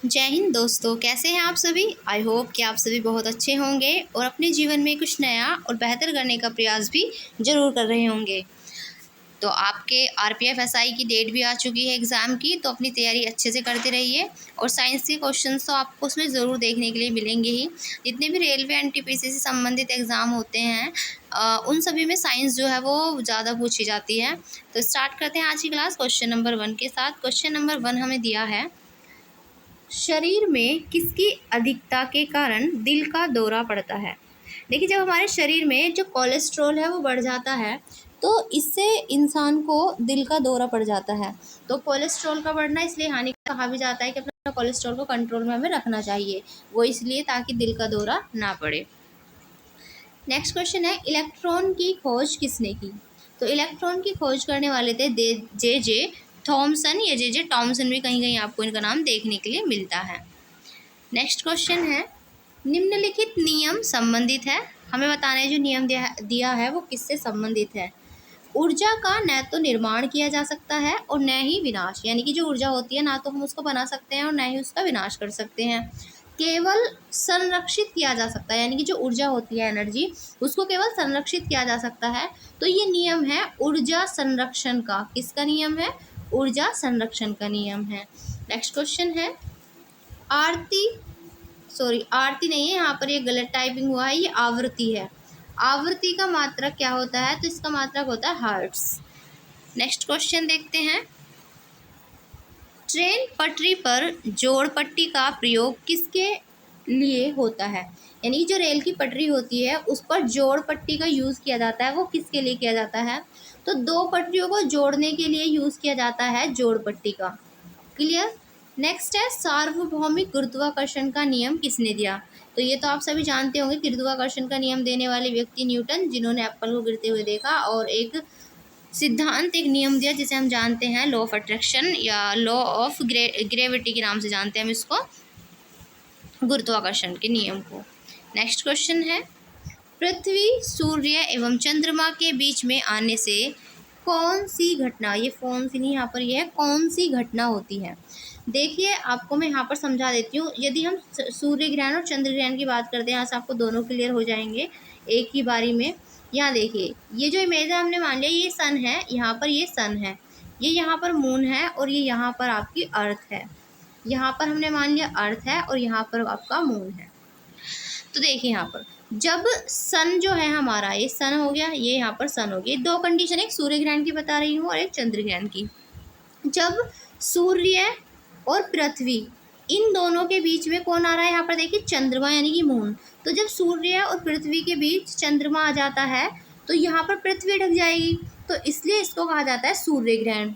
जय हिंद दोस्तों, कैसे हैं आप सभी। आई होप कि आप सभी बहुत अच्छे होंगे और अपने जीवन में कुछ नया और बेहतर करने का प्रयास भी ज़रूर कर रहे होंगे। तो आपके आरपीएफ एसआई की डेट भी आ चुकी है एग्ज़ाम की, तो अपनी तैयारी अच्छे से करते रहिए। और साइंस के क्वेश्चंस तो आपको उसमें ज़रूर देखने के लिए मिलेंगे ही। जितने भी रेलवे एनटीपीसी से संबंधित एग्ज़ाम होते हैं उन सभी में साइंस जो है वो ज़्यादा पूछी जाती है। तो स्टार्ट करते हैं आज की क्लास क्वेश्चन नंबर 1 के साथ। क्वेश्चन नंबर 1 हमें दिया है, शरीर में किसकी अधिकता के कारण दिल का दौरा पड़ता है। देखिए, जब हमारे शरीर में जो कोलेस्ट्रॉल है वो बढ़ जाता है तो इससे इंसान को दिल का दौरा पड़ जाता है। तो कोलेस्ट्रॉल का बढ़ना इसलिए हानिकारक कहा भी जाता है कि अपना कोलेस्ट्रॉल को कंट्रोल में हमें रखना चाहिए, वो इसलिए ताकि दिल का दौरा ना पड़े। नेक्स्ट क्वेश्चन है, इलेक्ट्रॉन की खोज किसने की। तो इलेक्ट्रॉन की खोज करने वाले थे जे थॉमसन या जे टॉमसन, भी कहीं कहीं आपको इनका नाम देखने के लिए मिलता है। नेक्स्ट क्वेश्चन है, निम्नलिखित नियम संबंधित है। हमें बताना है जो नियम दिया है वो किससे संबंधित है। ऊर्जा का न तो निर्माण किया जा सकता है और न ही विनाश, यानी कि जो ऊर्जा होती है ना तो हम उसको बना सकते हैं और न ही उसका विनाश कर सकते हैं। केवल संरक्षित किया जा सकता है, यानी कि जो ऊर्जा होती है एनर्जी उसको केवल संरक्षित किया जा सकता है। तो ये नियम है ऊर्जा संरक्षण का। किसका नियम है? ऊर्जा संरक्षण का नियम है। नेक्स्ट क्वेश्चन है, आरती नहीं है, यहाँ पर ये गलत टाइपिंग हुआ है, ये आवृत्ति है। आवृत्ति का मात्रक क्या होता है? तो इसका मात्रक होता है हर्ट्ज। नेक्स्ट क्वेश्चन देखते हैं, ट्रेन पटरी पर जोड़ पट्टी का प्रयोग किसके लिए होता है। यानी जो रेल की पटरी होती है उस पर जोड़ पट्टी का यूज़ किया जाता है, वो किसके लिए किया जाता है? तो दो पटरियों को जोड़ने के लिए यूज़ किया जाता है जोड़ पट्टी का। क्लियर। नेक्स्ट है, सार्वभौमिक गुरुत्वाकर्षण का नियम किसने दिया। तो ये तो आप सभी जानते होंगे, गुरुत्वाकर्षण का नियम देने वाले व्यक्ति न्यूटन, जिन्होंने एप्पल को गिरते हुए देखा और एक सिद्धांत, एक नियम दिया जिसे हम जानते हैं लॉ ऑफ अट्रैक्शन या लॉ ऑफ ग्रेविटी के नाम से जानते हैं हम इसको, गुरुत्वाकर्षण के नियम को। नेक्स्ट क्वेश्चन है, पृथ्वी, सूर्य एवं चंद्रमा के बीच में आने से कौन सी घटना, ये कौन सी नहीं, यहाँ पर यह कौन सी घटना होती है। देखिए, आपको मैं यहाँ पर समझा देती हूँ। यदि हम सूर्य ग्रहण और चंद्र ग्रहण की बात करते हैं, यहाँ से आपको दोनों क्लियर हो जाएंगे एक ही बारी में। यहाँ देखिए, ये जो इमेज है हमने मान लिया ये सन है, यहाँ पर ये सन है, ये यहाँ पर मून है और ये यहाँ पर आपकी अर्थ है। यहाँ पर हमने मान लिया अर्थ है और यहाँ पर आपका मून है। तो देखिए, यहाँ पर जब सन जो है हमारा, ये सन हो गया, ये यहाँ पर सन हो गया। दो कंडीशन, एक सूर्य ग्रहण की बता रही हूँ और एक चंद्र ग्रहण की। जब सूर्य और पृथ्वी इन दोनों के बीच में कौन आ रहा है, यहाँ पर देखिए चंद्रमा यानी कि मून। तो जब सूर्य और पृथ्वी के बीच चंद्रमा आ जाता है तो यहाँ पर पृथ्वी ढक जाएगी, तो इसलिए इसको कहा जाता है सूर्य ग्रहण।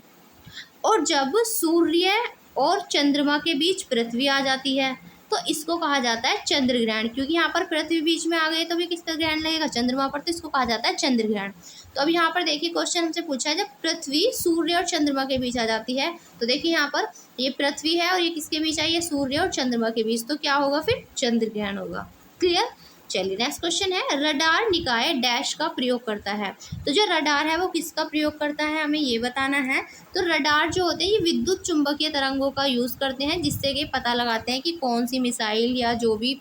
और जब सूर्य और चंद्रमा के बीच पृथ्वी आ जाती है तो इसको कहा जाता है चंद्र ग्रहण, क्योंकि यहाँ पर पृथ्वी बीच में आ गई तो भी किसका ग्रहण लगेगा? चंद्रमा पर, तो इसको कहा जाता है चंद्र ग्रहण। तो अब यहाँ पर देखिए, क्वेश्चन हमसे पूछा है, जब पृथ्वी सूर्य और चंद्रमा के बीच आ जाती है तो देखिए यहाँ पर ये पृथ्वी है और ये किसके बीच आई है? सूर्य और चंद्रमा के बीच, तो क्या होगा फिर? चंद्र ग्रहण होगा। क्लियर। चलिए, नेक्स्ट क्वेश्चन है, रडार निकाय डैश का प्रयोग करता है। तो जो रडार है वो किसका प्रयोग करता है, हमें ये बताना है। तो रडार जो होते हैं ये विद्युत चुंबकीय तरंगों का यूज़ करते हैं, जिससे कि पता लगाते हैं कि कौन सी मिसाइल या जो भी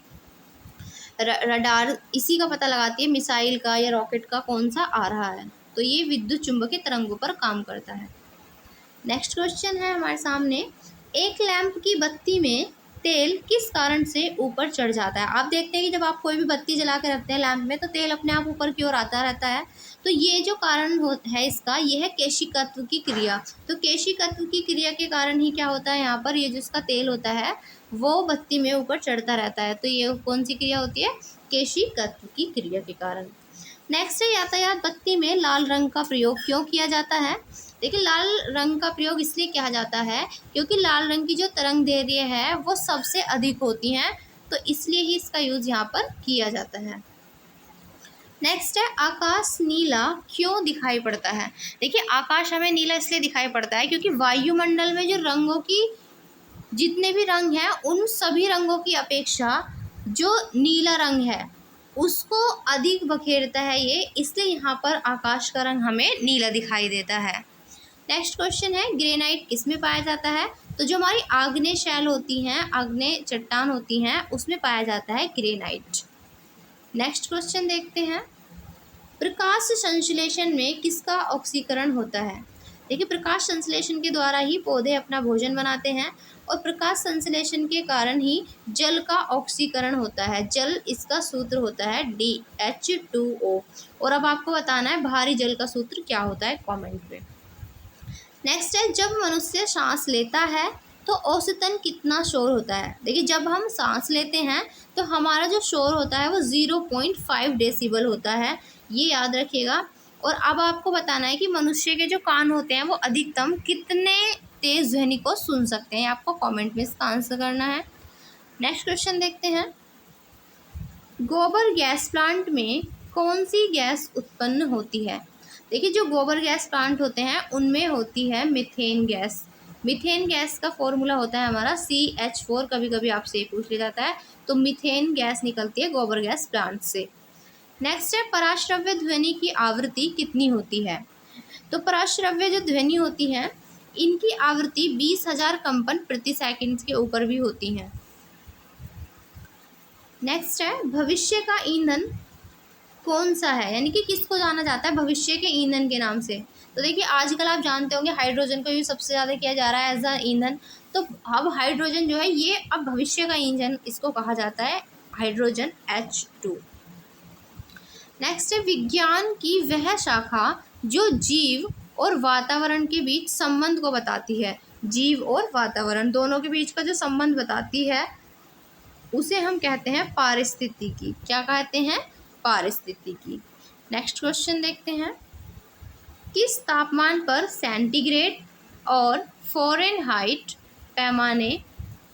रडार इसी का पता लगाती है, मिसाइल का या रॉकेट का कौन सा आ रहा है। तो ये विद्युत चुंबकीय तरंगों पर काम करता है। नेक्स्ट क्वेश्चन है हमारे सामने, एक लैंप की बत्ती में तेल किस कारण से ऊपर चढ़ जाता है। आप देखते हैं कि जब आप कोई भी बत्ती जला के रखते हैं लैंप में तो तेल अपने आप ऊपर की ओर आता रहता है। तो ये जो कारण है इसका, ये है केशिकत्व की क्रिया। तो केशिकत्व की क्रिया के कारण ही क्या होता है, यहाँ पर ये जिसका तेल होता है वो बत्ती में ऊपर चढ़ता रहता है। तो ये कौन सी क्रिया होती है? केशिकत्व की क्रिया के कारण। नेक्स्ट है, यातायात बत्ती में लाल रंग का प्रयोग क्यों किया जाता है। देखिए, लाल रंग का प्रयोग इसलिए किया जाता है क्योंकि लाल रंग की जो तरंग दैर्ध्य है वो सबसे अधिक होती हैं, तो इसलिए ही इसका यूज़ यहाँ पर किया जाता है। नेक्स्ट है, आकाश नीला क्यों दिखाई पड़ता है। देखिए, आकाश हमें नीला इसलिए दिखाई पड़ता है क्योंकि वायुमंडल में जो रंगों की जितने भी रंग हैं उन सभी रंगों की अपेक्षा जो नीला रंग है उसको अधिक बखेरता है ये, इसलिए यहाँ पर आकाश का रंग हमें नीला दिखाई देता है। नेक्स्ट क्वेश्चन है, ग्रेनाइट किस में पाया जाता है। तो जो हमारी आग्नेय शैल होती हैं, आग्नेय चट्टान होती हैं, उसमें पाया जाता है ग्रेनाइट। नेक्स्ट क्वेश्चन देखते हैं, प्रकाश संश्लेषण में किसका ऑक्सीकरण होता है? देखिए, प्रकाश संश्लेषण के द्वारा ही पौधे अपना भोजन बनाते हैं और प्रकाश संश्लेषण के कारण ही जल का ऑक्सीकरण होता है। जल, इसका सूत्र होता है DH2O। और अब आपको बताना है भारी जल का सूत्र क्या होता है, कमेंट पे। नेक्स्ट है, जब मनुष्य सांस लेता है तो औसतन कितना शोर होता है? देखिए, जब हम सांस लेते हैं तो हमारा जो शोर होता है वो 0.5 डेसिबल होता है, ये याद रखिएगा। और अब आपको बताना है कि मनुष्य के जो कान होते हैं वो अधिकतम कितने तेज ध्वनि को सुन सकते हैं, आपको कमेंट में इसका आंसर करना है। नेक्स्ट क्वेश्चन देखते हैं, गोबर गैस प्लांट में कौन सी गैस उत्पन्न होती है? देखिए, जो गोबर गैस प्लांट होते हैं उनमें होती है मीथेन गैस। मीथेन गैस का फॉर्मूला होता है हमारा CH4, कभी कभी आपसे पूछ लिया जाता है। तो मीथेन गैस निकलती है गोबर गैस प्लांट से। नेक्स्ट है, पराश्रव्य ध्वनि की आवृत्ति कितनी होती है? तो पराश्रव्य जो ध्वनि होती है इनकी आवृत्ति 20,000 कंपन प्रति सेकंड के ऊपर भी होती है। नेक्स्ट है, भविष्य का ईंधन कौन सा है, यानी कि किसको जाना जाता है भविष्य के ईंधन के नाम से? तो देखिए, आजकल आप जानते होंगे हाइड्रोजन को यूज सबसे ज़्यादा किया जा रहा है एज अ ईंधन। तो अब हाइड्रोजन जो है ये अब भविष्य का ईंधन इसको कहा जाता है, हाइड्रोजन H2। नेक्स्ट है, विज्ञान की वह शाखा जो जीव और वातावरण के बीच संबंध को बताती है। जीव और वातावरण दोनों के बीच का जो संबंध बताती है उसे हम कहते हैं पारिस्थितिकी। क्या कहते हैं? पारिस्थितिकी। नेक्स्ट क्वेश्चन देखते हैं, किस तापमान पर सेंटीग्रेड और फ़ारेनहाइट पैमाने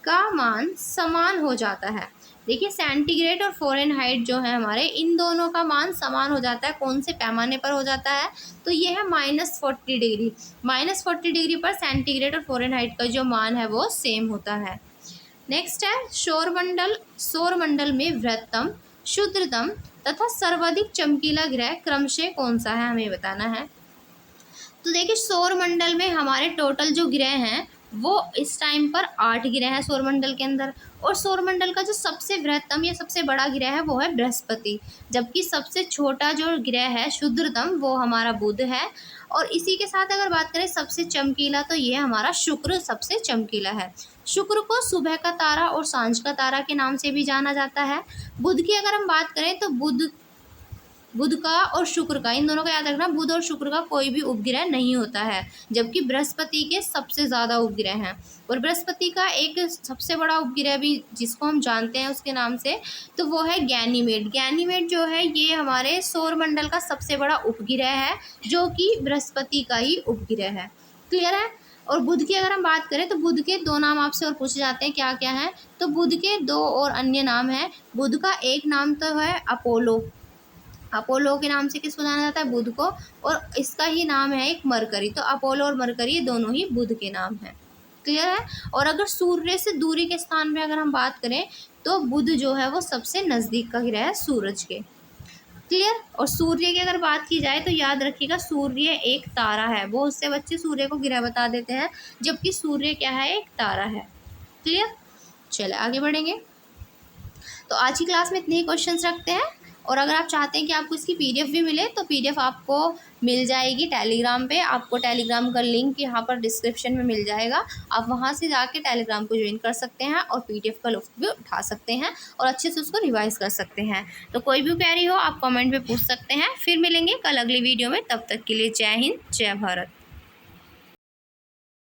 का मान समान हो जाता है? देखिए, सेंटीग्रेड और फ़ारेनहाइट जो है हमारे, इन दोनों का मान समान हो जाता है। कौन से पैमाने पर हो जाता है? तो ये है -40 डिग्री। -40 डिग्री पर सेंटीग्रेड और फ़ारेनहाइट का जो मान है वो सेम होता है। नेक्स्ट है, सौरमंडल में वृहत्तम, क्षुद्रतम तथा सर्वाधिक चमकीला ग्रह क्रमशः कौन सा है, हमें बताना है। तो देखिए, सौरमंडल में हमारे टोटल जो ग्रह हैं वो इस टाइम पर 8 ग्रह हैं सौरमंडल के अंदर। और सौरमंडल का जो सबसे बृहत्तम या सबसे बड़ा ग्रह है वो है बृहस्पति, जबकि सबसे छोटा जो ग्रह है क्षुद्रतम वो हमारा बुध है। और इसी के साथ अगर बात करें सबसे चमकीला, तो ये हमारा शुक्र सबसे चमकीला है। शुक्र को सुबह का तारा और सांझ का तारा के नाम से भी जाना जाता है। बुध की अगर हम बात करें तो बुध का और शुक्र का, इन दोनों का याद रखना, बुध और शुक्र का कोई भी उपग्रह नहीं होता है, जबकि बृहस्पति के सबसे ज़्यादा उपग्रह हैं। और बृहस्पति का एक सबसे बड़ा उपग्रह भी जिसको हम जानते हैं उसके नाम से, तो वो है गैनीमेड। गैनीमेड जो है ये हमारे सौरमंडल का सबसे बड़ा उपग्रह है, जो कि बृहस्पति का ही उपग्रह है। क्लियर है? और बुध की अगर हम बात करें तो बुध के 2 नाम आपसे और पूछे जाते हैं, क्या क्या हैं? तो बुध के 2 और अन्य नाम हैं। बुध का एक नाम तो है अपोलो, अपोलो के नाम से किसको जाना जाता है? बुध को। और इसका ही नाम है एक मरकरी। तो अपोलो और मरकरी दोनों ही बुध के नाम हैं। क्लियर है? और अगर सूर्य से दूरी के स्थान पे अगर हम बात करें तो बुध जो है वो सबसे नज़दीक का ग्रह है सूरज के। क्लियर? और सूर्य की अगर बात की जाए तो याद रखिएगा, सूर्य एक तारा है। बहुत से बच्चे सूर्य को ग्रह बता देते हैं, जबकि सूर्य क्या है? एक तारा है। क्लियर? चले आगे बढ़ेंगे। तो आज की क्लास में इतने ही क्वेश्चंस रखते हैं। और अगर आप चाहते हैं कि आपको इसकी PDF भी मिले तो PDF आपको मिल जाएगी टेलीग्राम पे। आपको टेलीग्राम का लिंक यहाँ पर डिस्क्रिप्शन में मिल जाएगा। आप वहाँ से जाके टेलीग्राम को ज्वाइन कर सकते हैं और PDF का लुत्फ़ भी उठा सकते हैं और अच्छे से उसको रिवाइज़ कर सकते हैं। तो कोई भी क्वेरी हो आप कमेंट में पूछ सकते हैं। फिर मिलेंगे कल अगली वीडियो में, तब तक के लिए जय हिंद, जय भारत।